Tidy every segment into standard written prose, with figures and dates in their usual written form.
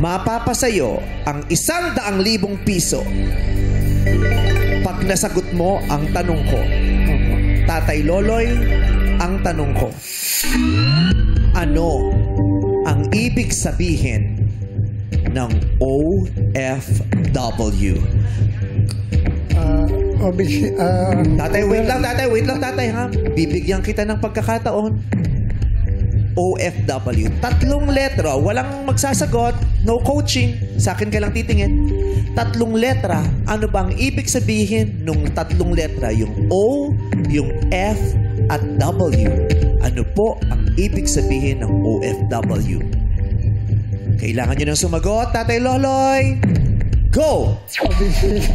Mapapasayo ang 100,000 piso pag nasagot mo ang tanong ko. Tatay Loloy, ang tanong ko. Ano ang ibig sabihin ng OFW? Tatay, wait lang, tatay, ha? Bibigyan kita ng pagkakataon. OFW. 3 letra. Walang magsasagot. No coaching. Sa akin ka lang titingin. 3 letra. Ano bang ibig sabihin nung 3 letra? Yung O, yung F, at W. Ano po ang ibig sabihin ng OFW? Kailangan nyo nang sumagot, Tatay Loloy. Go! Overseas.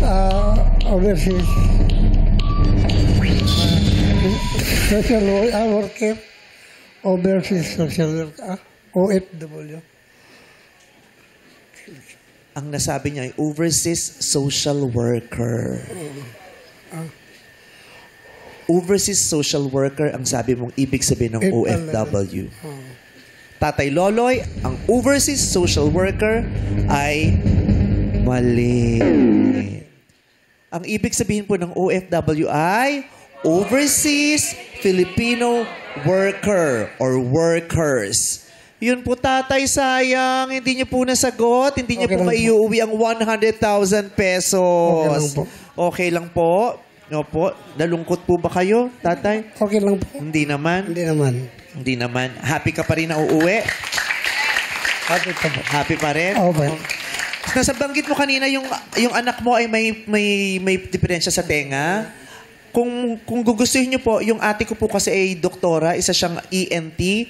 Social worker. Overseas social worker. OFW. Ang nasabi niya ay overseas social worker. Overseas social worker ang sabi mong ibig sabihin ng OFW. Tatay Loloy, ang overseas social worker ay mali. Ang ibig sabihin po ng OFW ay Overseas Filipino Worker or Workers. Yun po, tatay, sayang. Hindi niyo po nasagot. Hindi niyo po maiuwi ang 100,000 pesos. Okay lang po. Opo. Nalungkot po ba kayo, tatay? Okay lang po. Hindi naman? Hindi naman. Hindi naman. Happy ka pa rin na uuwi? Happy pa po. Happy pa rin? Okay. Nasabanggit mo kanina yung anak mo ay may diferensya sa tenga. Kung gugustuhin niyo po, yung ate ko po kasi ay doktora, isa siyang ENT.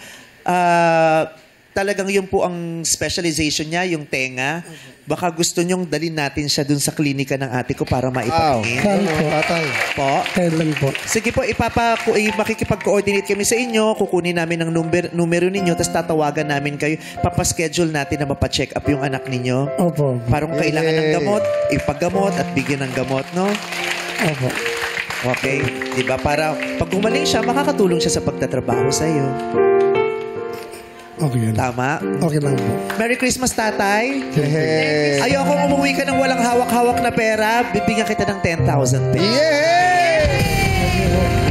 Talagang yun po ang specialization niya, yung tenga. Baka gusto niyong dalhin natin siya dun sa klinika ng ate ko para maipatingin. Saan po? Po? Kailan po? Sige po, makikipag-coordinate kami sa inyo. Kukunin namin ang numero ninyo, tapos tatawagan namin kayo. Papaschedule natin na mapacheck up yung anak ninyo. Opo. Parang kailangan ng gamot, ipaggamot at bigyan ng gamot, no? Opo. Okay? Diba? Para pag gumaling siya, makakatulong siya sa pagtatrabaho sa iyo. Okay lang. Tama? Okay lang po. Merry Christmas, tatay. Hey. Ayoko umuwi ka ng walang hawak-hawak na pera. Bibigyan kita ng 10,000 pesos. Yeah!